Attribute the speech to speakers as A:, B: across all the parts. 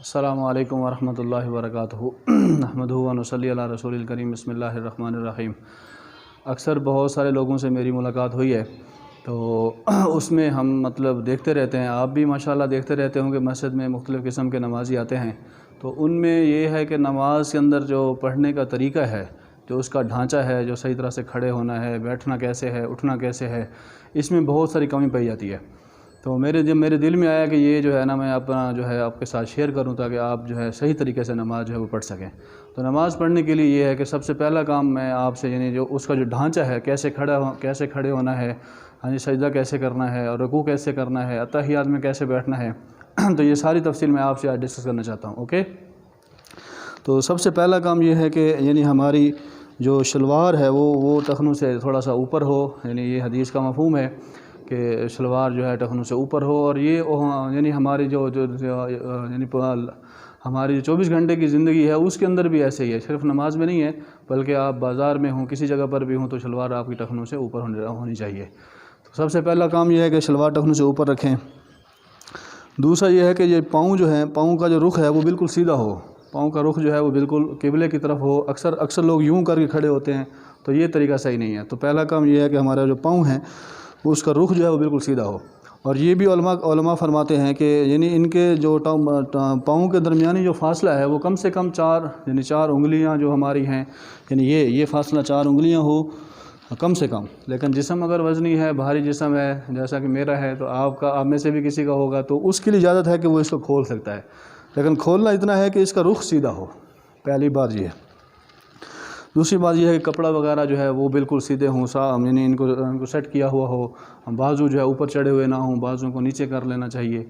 A: السلام علیکم ورحمۃ اللہ وبرکاتہ نحمدہ و نصلی علی رسول الکریم بسم اللہ الرحمن الرحیم۔ اکثر بہت سارے لوگوں سے میری ملاقات ہوئی ہے تو اس میں ہم دیکھتے رہتے ہیں، آپ بھی ماشاءاللہ دیکھتے رہتے ہوں کہ مسجد میں مختلف قسم کے نمازی آتے ہیں، تو ان میں یہ ہے کہ نماز کے اندر جو پڑھنے کا طریقہ ہے، جو اس کا ڈھانچہ ہے، جو صحیح طرح سے کھڑے ہونا ہے، بیٹھنا کیسے ہے، اٹھنا کیسے ہے، اس میں بہت ساری کمی پائی جاتی ہے۔ تو میرے دل میں آیا کہ یہ جو ہے نا میں اپنا جو ہے آپ کے ساتھ شیئر کروں تاکہ آپ جو ہے صحیح طریقے سے نماز جو ہے وہ پڑھ سکیں۔ تو نماز پڑھنے کے لیے یہ ہے کہ سب سے پہلا کام میں آپ سے جو اس کا جو ڈھانچہ ہے، کیسے کھڑے ہونا ہے، سجدہ کیسے کرنا ہے، اور رکوع کیسے کرنا ہے، اتحیات میں کیسے بیٹھنا ہے، تو یہ ساری تفصیل میں آپ سے آج ڈسکس کرنا چاہتا ہوں۔ اوکے، تو سب سے پہلا کام یہ ہے کہ ہماری جو شلوار ہے وہ ٹخنوں سے تھوڑا سا اوپر ہو، یہ حدیث کا مفہوم ہے کہ شلوار جو ہے ٹخنوں سے اوپر ہو، اور یہ ہماری ہماری 24 گھنٹے کی زندگی ہے اس کے اندر بھی ایسے ہی ہے، صرف نماز میں نہیں ہے بلکہ آپ بازار میں ہوں، کسی جگہ پر بھی ہوں، تو شلوار آپ کی ٹخنوں سے اوپر ہونی چاہیے۔ تو سب سے پہلا کام یہ ہے کہ شلوار ٹخنوں سے اوپر رکھیں۔ دوسرا یہ ہے کہ یہ پاؤں جو ہے، پاؤں کا جو رخ ہے وہ بالکل سیدھا ہو، پاؤں کا رخ جو ہے وہ بالکل قبلے کی طرف ہو۔ اکثر لوگ یوں کر کے کھڑے ہوتے ہیں، تو یہ طریقہ صحیح نہیں ہے۔ تو پہلا کام یہ ہے کہ ہمارا جو پاؤں ہیں اس کا رخ جو ہے وہ بالکل سیدھا ہو، اور یہ بھی علماء فرماتے ہیں کہ ان کے جو پاؤں کے درمیانی جو فاصلہ ہے وہ کم سے کم چار انگلیاں جو ہماری ہیں، یہ فاصلہ 4 انگلیاں ہو کم سے کم۔ لیکن جسم اگر وزنی ہے، بھاری جسم ہے جیسا کہ میرا ہے، تو آپ میں سے بھی کسی کا ہوگا، تو اس کے لیے اجازت ہے کہ وہ اس کو کھول سکتا ہے، لیکن کھولنا اتنا ہے کہ اس کا رخ سیدھا ہو۔ پہلی بات یہ ہے۔ دوسری بات یہ ہے کہ کپڑا وغیرہ جو ہے وہ بالکل سیدھے ہوں، ان کو سیٹ کیا ہوا ہو، بازو جو ہے اوپر چڑھے ہوئے نہ ہوں، بازو کو نیچے کر لینا چاہیے،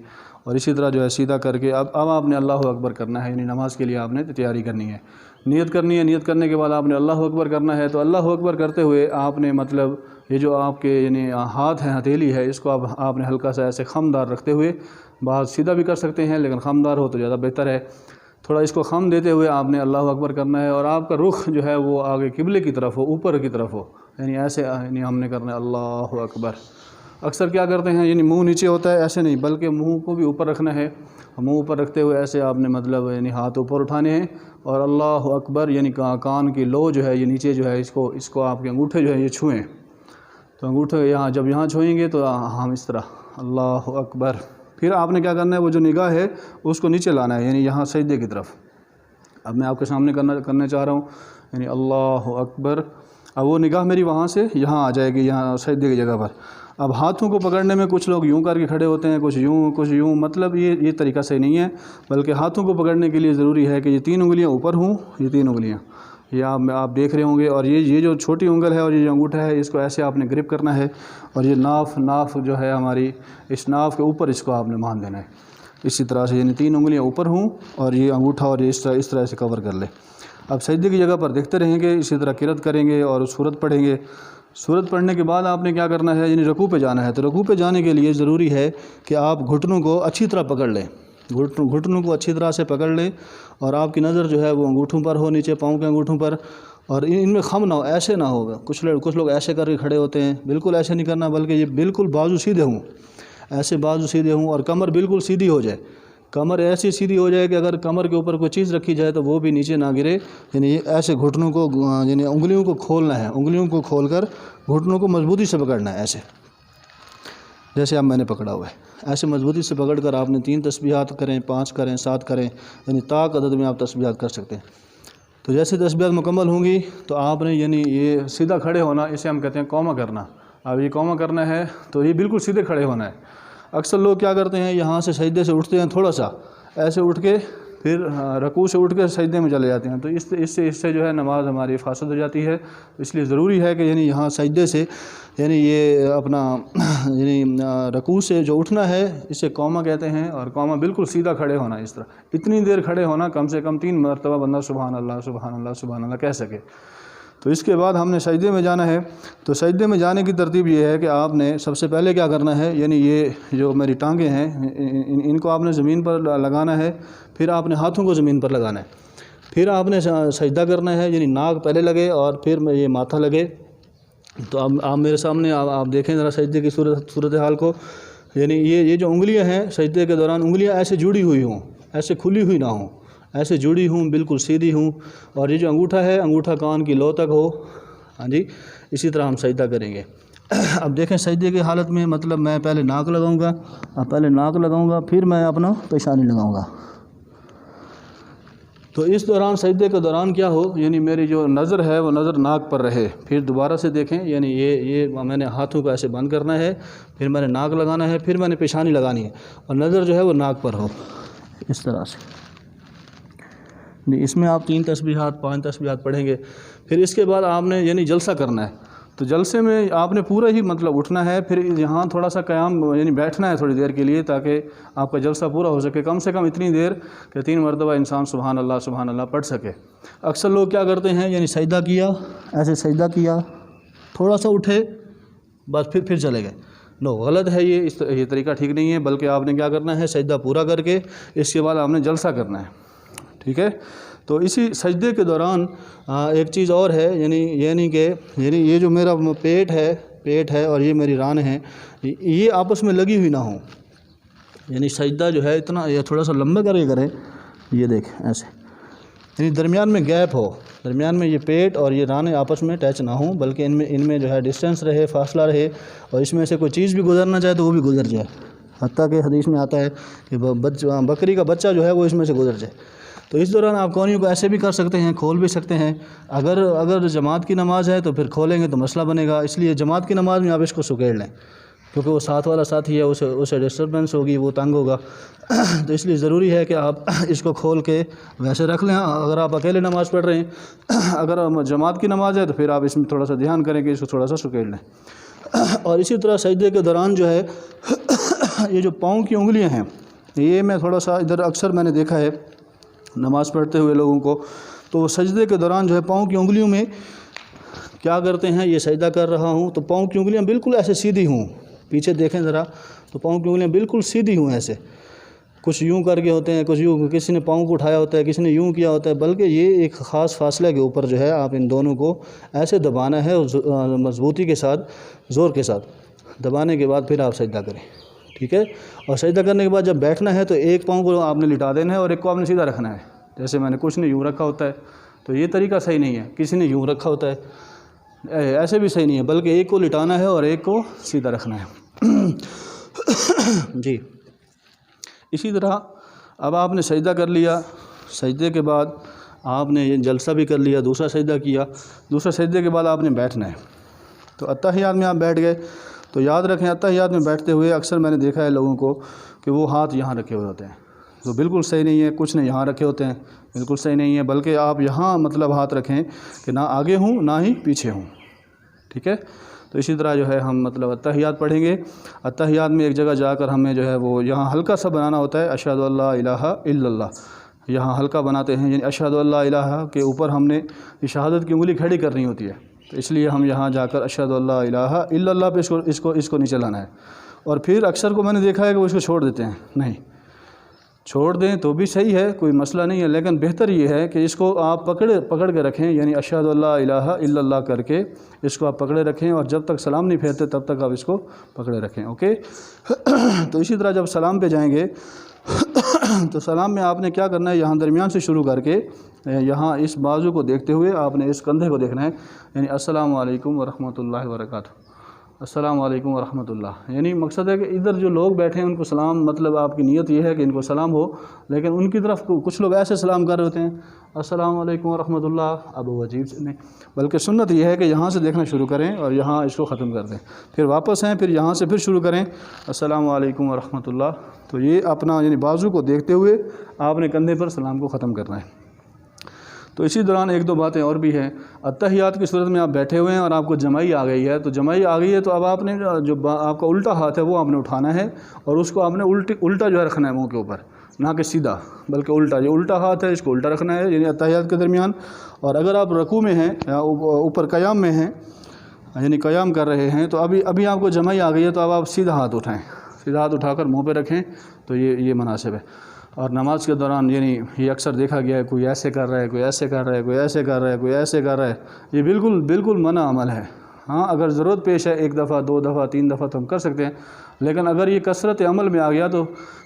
A: اور اسی طرح جو ہے سیدھا کر کے اب آپ نے اللہ اکبر کرنا ہے، نماز کے لیے آپ نے تیاری کرنی ہے، نیت کرنی ہے۔ نیت کرنے کے بعد آپ نے اللہ اکبر کرنا ہے، تو اللہ اکبر کرتے ہوئے آپ نے یہ جو آپ کے ہاتھ ہیں، ہتھیلی ہے، اس کو آپ نے ہلکا سا ایسے خمدار رکھتے ہوئے، بعض سیدھا بھی کر سکتے ہیں لیکن خمدار ہو تو زیادہ بہتر ہے، تھوڑا اس کو خم دیتے ہوئے آپ نے اللہ اکبر کرنا ہے، اور آپ کا رخ جو ہے وہ آگے قبلے کی طرف ہو، اوپر کی طرف ہو، ایسے ہم نے کرنا ہے اللہ اکبر۔ اکثر کیا کرتے ہیں، منہ نیچے ہوتا ہے، ایسے نہیں بلکہ منہ کو بھی اوپر رکھنا ہے، منہ اوپر رکھتے ہوئے ایسے آپ نے ہاتھ اوپر اٹھانے ہیں، اور اللہ اکبر کان کی لو جو ہے یہ نیچے جو ہے اس کو آپ کے انگوٹھے جو ہے یہ چھوئیں، تو انگوٹھے جب یہاں چھوئیں گے تو ہم اس طرح اللہ اکبر۔ پھر آپ نے کیا کرنا ہے، وہ جو نگاہ ہے اس کو نیچے لانا ہے، یہاں سجدے کی طرف۔ اب میں آپ کے سامنے کرنا چاہ رہا ہوں، اللہ اکبر۔ اب وہ نگاہ میری وہاں سے یہاں آ جائے گی، یہاں سجدے کی جگہ پر۔ اب ہاتھوں کو پکڑنے میں کچھ لوگ یوں کر کے کھڑے ہوتے ہیں، کچھ یوں، یہ طریقہ صحیح نہیں ہے، بلکہ ہاتھوں کو پکڑنے کے لیے ضروری ہے کہ یہ 3 انگلیاں اوپر ہوں، یہ 3 انگلیاں یہ آپ دیکھ رہے ہوں گے، اور یہ جو چھوٹی انگل ہے اور یہ جو انگوٹھا ہے اس کو ایسے آپ نے گرپ کرنا ہے، اور یہ ناف جو ہے ہماری، اس ناف کے اوپر اس کو آپ نے مان دینا ہے، اسی طرح سے 3 انگلیاں اوپر ہوں، اور یہ انگوٹھا اور یہ اس طرح سے کور کر لے۔ اب سجدے کی جگہ پر دیکھتے رہیں گے، اسی طرح قرات کریں گے اور سورت پڑھیں گے۔ سورت پڑھنے کے بعد آپ نے کیا کرنا ہے، رکوع پہ جانا ہے۔ تو رکوع پہ جانے کے لیے ضروری ہے کہ آپ گھٹنوں کو اچھی طرح پکڑ لیں، گھٹنوں کو اچھی طرح سے پکڑ لیں، اور آپ کی نظر جو ہے وہ انگوٹھوں پر ہو، نیچے پاؤں کے انگوٹھوں پر، اور ان میں خم نہ ہو، ایسے نہ ہوگا۔ کچھ لوگ ایسے کر کے کھڑے ہوتے ہیں، بالکل ایسے نہیں کرنا، بلکہ یہ بالکل بازو سیدھے ہوں، ایسے بازو سیدھے ہوں، اور کمر بالکل سیدھی ہو جائے، کمر ایسی سیدھی ہو جائے کہ اگر کمر کے اوپر کوئی چیز رکھی جائے تو وہ بھی نیچے نہ گرے، ایسے گھٹنوں کو انگلیوں کو کھولنا ہے، انگلیوں کو کھول کر گھٹنوں کو مضبوطی سے پکڑنا ہے، ایسے جیسے اب میں نے پکڑا ہوا ہے، ایسے مضبوطی سے پکڑ کر آپ نے 3 تسبیحات کریں، 5 کریں، 7 کریں، طاق عدد میں آپ تسبیحات کر سکتے ہیں۔ تو جیسے تسبیحات مکمل ہوں گی تو آپ نے یہ سیدھا کھڑے ہونا، اسے ہم کہتے ہیں قومہ کرنا۔ اب یہ قومہ کرنا ہے تو یہ بالکل سیدھے کھڑے ہونا ہے۔ اکثر لوگ کیا کرتے ہیں، یہاں سے سجدے سے اٹھتے ہیں، تھوڑا سا ایسے اٹھ کے پھر رکوع سے اٹھ کے سجدے میں چلے جاتے ہیں، تو اس سے جو ہے نماز ہماری فاسد ہو جاتی ہے۔ اس لیے ضروری ہے کہ یہاں سجدے سے یہ اپنا رکوع سے جو اٹھنا ہے اسے قومہ کہتے ہیں، اور قومہ بالکل سیدھا کھڑے ہونا، اس طرح اتنی دیر کھڑے ہونا، کم سے کم 3 مرتبہ بندہ سبحان اللہ سبحان اللہ سبحان اللہ کہہ سکے۔ تو اس کے بعد ہم نے سجدے میں جانا ہے۔ تو سجدے میں جانے کی ترتیب یہ ہے کہ آپ نے سب سے پہلے کیا کرنا ہے، یہ جو میری ٹانگیں ہیں ان کو آپ نے زمین پر لگانا ہے، پھر آپ نے ہاتھوں کو زمین پر لگانا ہے، پھر آپ نے سجدہ کرنا ہے، ناک پہلے لگے اور پھر یہ ماتھا لگے۔ تو اب آپ میرے سامنے آپ دیکھیں ذرا سجدے کی صورتحال کو، یہ جو انگلیاں ہیں سجدے کے دوران انگلیاں ایسے جڑی ہوئی ہوں، ایسے کھلی ہوئی نہ ہوں، ایسے جڑی ہوں، بالکل سیدھی ہوں، اور یہ جو انگوٹھا ہے انگوٹھا کان کی لو تک ہو، ہاں جی، اسی طرح ہم سجدہ کریں گے۔ اب دیکھیں سجدے کی حالت میں مطلب میں پہلے ناک لگاؤں گا، پھر میں اپنا پیشانی لگاؤں گا۔ تو اس دوران سجدے کے دوران کیا ہو، یعنی میری جو نظر ہے وہ نظر ناک پر رہے۔ پھر دوبارہ سے دیکھیں، یعنی یہ میں نے ہاتھوں کو ایسے بند کرنا ہے، پھر میں نے ناک لگانا ہے، پھر میں نے پیشانی لگانی ہے، اور نظر جو ہے وہ ناک پر ہو، اس طرح سے۔ اس میں آپ 3 تسبیحات 5 تسبیحات پڑھیں گے۔ پھر اس کے بعد آپ نے یعنی جلسہ کرنا ہے، تو جلسے میں آپ نے پورا ہی مطلب اٹھنا ہے، پھر یہاں تھوڑا سا قیام یعنی بیٹھنا ہے تھوڑی دیر کے لیے، تاکہ آپ کا جلسہ پورا ہو سکے، کم سے کم اتنی دیر کہ 3 مرتبہ انسان سبحان اللہ پڑھ سکے۔ اکثر لوگ کیا کرتے ہیں، یعنی سجدہ کیا، ایسے سجدہ کیا، تھوڑا سا اٹھے، بس پھر چلے گئے۔ نو، غلط ہے یہ طریقہ ٹھیک نہیں ہے، بلکہ آپ نے کیا کرنا ہے، سجدہ پورا کر کے اس کے بعد آپ نے جلسہ کرنا ہے، ٹھیک ہے۔ تو اسی سجدے کے دوران ایک چیز اور ہے، یعنی کہ یہ جو میرا پیٹ ہے اور یہ میری ران ہے، یہ آپس میں لگی ہوئی نہ ہوں، یعنی سجدہ جو ہے اتنا یہ تھوڑا سا لمبا کر کے کریں، یہ دیکھیں ایسے، یعنی درمیان میں گیپ ہو، درمیان میں یہ پیٹ اور یہ رانے آپس میں ٹچ نہ ہوں، بلکہ ان میں جو ہے ڈسٹینس رہے، فاصلہ رہے، اور اس میں سے کوئی چیز بھی گزرنا چاہے تو وہ بھی گزر جائے، حتیٰ کہ حدیث میں آتا ہے کہ بکری کا بچہ جو ہے وہ اس میں سے گزر جائے۔ تو اس دوران آپ کونیوں کو ایسے بھی کر سکتے ہیں، کھول بھی سکتے ہیں۔ اگر جماعت کی نماز ہے تو پھر کھولیں گے تو مسئلہ بنے گا، اس لیے جماعت کی نماز میں آپ اس کو سکیڑ لیں، کیونکہ وہ ساتھ والا ساتھی ہے، اسے ڈسٹربنس ہوگی، وہ تنگ ہوگا، تو اس لیے ضروری ہے کہ آپ اس کو کھول کے ویسے رکھ لیں۔ اگر آپ اکیلے نماز پڑھ رہے ہیں، اگر جماعت کی نماز ہے تو پھر آپ اس میں تھوڑا سا دھیان کریں کہ اس کو تھوڑا سا سکیڑ لیں۔ اور اسی طرح سجدے کے دوران جو ہے یہ جو پاؤں کی انگلیاں ہیں، یہ میں تھوڑا سا ادھر اکثر میں نے دیکھا ہے نماز پڑھتے ہوئے لوگوں کو، تو وہ سجدے کے دوران جو ہے پاؤں کی انگلیوں میں کیا کرتے ہیں، یہ سجدہ کر رہا ہوں تو پاؤں کی انگلیاں بالکل ایسے سیدھی ہوں، پیچھے دیکھیں ذرا، تو پاؤں کی انگلیاں بالکل سیدھی ہوں، ایسے کچھ یوں کر کے ہوتے ہیں، کچھ یوں، کسی نے پاؤں کو اٹھایا ہوتا ہے، کسی نے یوں کیا ہوتا ہے، بلکہ یہ ایک خاص فاصلے کے اوپر جو ہے آپ ان دونوں کو ایسے دبانا ہے، مضبوطی کے ساتھ، زور کے ساتھ دبانے کے بعد پھر آپ سجدہ کریں، ٹھیک ہے۔ اور سجدہ کرنے کے بعد جب بیٹھنا ہے تو ایک پاؤں کو آپ نے لٹا دینا ہے اور ایک کو آپ نے سیدھا رکھنا ہے، جیسے میں نے کچھ نے یوں رکھا ہوتا ہے، تو یہ طریقہ صحیح نہیں ہے، کسی نے یوں رکھا ہوتا ہے، ایسے بھی صحیح نہیں ہے، بلکہ ایک کو لٹانا ہے اور ایک کو سیدھا رکھنا ہے۔ جی، اسی طرح اب آپ نے سجدہ کر لیا، سجدے کے بعد آپ نے یہ جلسہ بھی کر لیا، دوسرا سجدہ کیا، دوسرا سجدے کے بعد آپ نے بیٹھنا ہے۔ تو اتحیات میں آپ بیٹھ گئے تو یاد رکھیں، اتحیات میں بیٹھتے ہوئے اکثر میں نے دیکھا ہے لوگوں کو کہ وہ ہاتھ یہاں رکھے ہوئے ہوتے ہیں، تو بالکل صحیح نہیں ہے، کچھ نے یہاں رکھے ہوتے ہیں، بالکل صحیح نہیں ہے، بلکہ آپ یہاں مطلب ہاتھ رکھیں کہ نہ آگے ہوں نہ ہی پیچھے ہوں، ٹھیک ہے۔ تو اسی طرح جو ہے ہم مطلب اتحیات پڑھیں گے۔ اتحیات میں ایک جگہ جا کر ہمیں جو ہے وہ یہاں ہلکا سا بنانا ہوتا ہے، اشہد ان لا الہ الا اللہ، یہاں ہلکا بناتے ہیں، یعنی اشہد ان لا الہ کے اوپر ہم نے شہادت کی انگلی کھڑی کرنی ہوتی ہے، تو اس لیے ہم یہاں جا کر اشہد ان لا الہ الا اللہ پہ اس کو نہیں چلانا ہے۔ اور پھر اکثر کو میں نے دیکھا ہے کہ وہ اس کو چھوڑ دیتے ہیں، نہیں، چھوڑ دیں تو بھی صحیح ہے، کوئی مسئلہ نہیں ہے، لیکن بہتر یہ ہے کہ اس کو آپ پکڑ کے رکھیں، یعنی اشہد ان لا الہ الا اللہ کر کے اس کو آپ پکڑے رکھیں، اور جب تک سلام نہیں پھیرتے تب تک آپ اس کو پکڑے رکھیں، اوکے۔ تو اسی طرح جب سلام پہ جائیں گے تو سلام میں آپ نے کیا کرنا ہے، یہاں درمیان سے شروع کر کے یہاں اس بازو کو دیکھتے ہوئے آپ نے اس کندھے کو دیکھنا ہے، یعنی السلام علیکم ورحمۃ اللہ وبرکاتہ، السلام علیکم ورحمۃ اللہ، یعنی مقصد ہے کہ ادھر جو لوگ بیٹھے ہیں ان کو سلام، مطلب آپ کی نیت یہ ہے کہ ان کو سلام ہو، لیکن ان کی طرف کچھ لوگ ایسے سلام کر رہے ہوتے ہیں السلام علیکم ورحمۃ اللہ، اب وہ عجیب سے نہیں، بلکہ سنت یہ ہے کہ یہاں سے دیکھنا شروع کریں اور یہاں اس کو ختم کر دیں، پھر واپس ہیں، پھر یہاں سے پھر شروع کریں السلام علیکم ورحمۃ اللہ، تو یہ اپنا یعنی بازو کو دیکھتے ہوئے آپ نے کندھے پر سلام کو ختم کرنا ہے۔ تو اسی دوران ایک دو باتیں اور بھی ہیں، اتحیات کی صورت میں آپ بیٹھے ہوئے ہیں اور آپ کو جمائی آ گئی ہے، تو جمائی آ گئی ہے تو اب آپ نے جو آپ کا الٹا ہاتھ ہے وہ آپ نے اٹھانا ہے اور اس کو آپ نے الٹا جو ہے رکھنا ہے منہ کے اوپر، نہ کہ سیدھا، بلکہ الٹا، جو الٹا ہاتھ ہے اس کو الٹا رکھنا ہے، یعنی اتحیات کے درمیان۔ اور اگر آپ رکوع میں ہیں یا اوپر قیام میں ہیں، یعنی قیام کر رہے ہیں، تو ابھی آپ کو جمائی آ گئی ہے تو اب آپ سیدھا ہاتھ اٹھائیں، سیدھا ہاتھ اٹھا کر منہ پہ رکھیں، تو یہ مناسب ہے۔ اور نماز کے دوران یعنی یہ اکثر دیکھا گیا ہے، کوئی ایسے کر رہا ہے، کوئی ایسے کر رہا ہے، کوئی ایسے کر رہا ہے، کوئی ایسے کر رہا ہے، یہ بالکل منع عمل ہے۔ ہاں، اگر ضرورت پیش ہے 1 دفعہ 2 دفعہ 3 دفعہ تو ہم کر سکتے ہیں، لیکن اگر یہ کثرت عمل میں آ گیا تو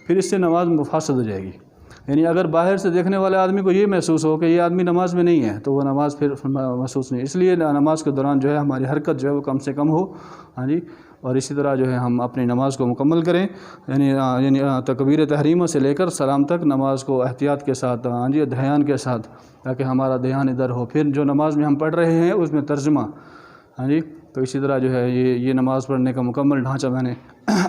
A: پھر اس سے نماز فاسد ہو جائے گی۔ یعنی اگر باہر سے دیکھنے والے آدمی کو یہ محسوس ہو کہ یہ آدمی نماز میں نہیں ہے تو وہ نماز پھر محسوس نہیں. اس لیے نماز کے دوران جو ہے ہماری حرکت جو ہے وہ کم سے کم ہو. ہاں جی. اور اسی طرح جو ہے ہم اپنی نماز کو مکمل کریں. یعنی تکبیر تحریمہ سے لے کر سلام تک نماز کو احتیاط کے ساتھ, ہاں جی, دھیان کے ساتھ, تاکہ ہمارا دھیان ادھر ہو. پھر جو نماز میں ہم پڑھ رہے ہیں اس میں ترجمہ. ہاں جی. تو اسی طرح جو ہے یہ نماز پڑھنے کا مکمل ڈھانچہ میں نے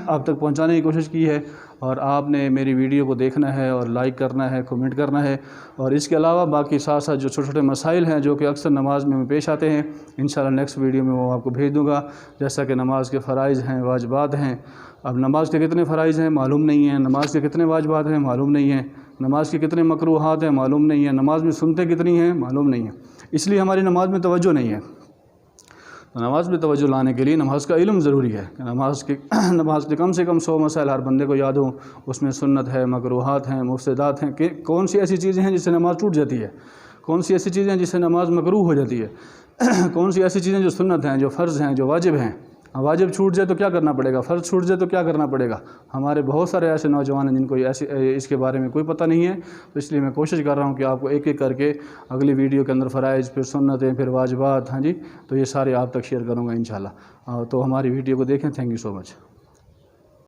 A: آپ تک پہنچانے کی کوشش کی ہے. اور آپ نے میری ویڈیو کو دیکھنا ہے اور لائک کرنا ہے, کمنٹ کرنا ہے. اور اس کے علاوہ باقی ساتھ ساتھ جو چھوٹے چھوٹے مسائل ہیں جو کہ اکثر نماز میں پیش آتے ہیں, انشاءاللہ نیکسٹ ویڈیو میں وہ آپ کو بھیج دوں گا. جیسا کہ نماز کے فرائض ہیں, واجبات ہیں. اب نماز کے کتنے فرائض ہیں معلوم نہیں ہیں, نماز کے کتنے واجبات ہیں معلوم نہیں ہیں, نماز کے کتنے مکروہات ہیں معلوم نہیں ہیں, نماز میں سنتیں کتنی ہیں معلوم نہیں ہیں. اس لیے ہماری نماز میں توجہ نہیں ہے. نماز میں توجہ لانے کے لیے نماز کا علم ضروری ہے. نماز کے کم سے کم 100 مسائل ہر بندے کو یاد ہوں. اس میں سنت ہے, مکروہات ہیں, مفسدات ہیں, کہ کون سی ایسی چیزیں ہیں جس سے نماز ٹوٹ جاتی ہے, کون سی ایسی چیزیں ہیں جس سے نماز مکروہ ہو جاتی ہے, کون سی ایسی چیزیں جو سنت ہیں, جو فرض ہیں, جو واجب ہیں. واجب چھوٹ جائے تو کیا کرنا پڑے گا, فرض چھوٹ جائے تو کیا کرنا پڑے گا. ہمارے بہت سارے ایسے نوجوان ہیں جن کو اس کے بارے میں کوئی پتہ نہیں ہے. تو اس لیے میں کوشش کر رہا ہوں کہ آپ کو ایک ایک کر کے اگلی ویڈیو کے اندر فرائض, پھر سنتیں, پھر واجبات, ہاں جی, تو یہ سارے آپ تک شیئر کروں گا انشاءاللہ. تو ہماری ویڈیو کو دیکھیں. Thank you so much.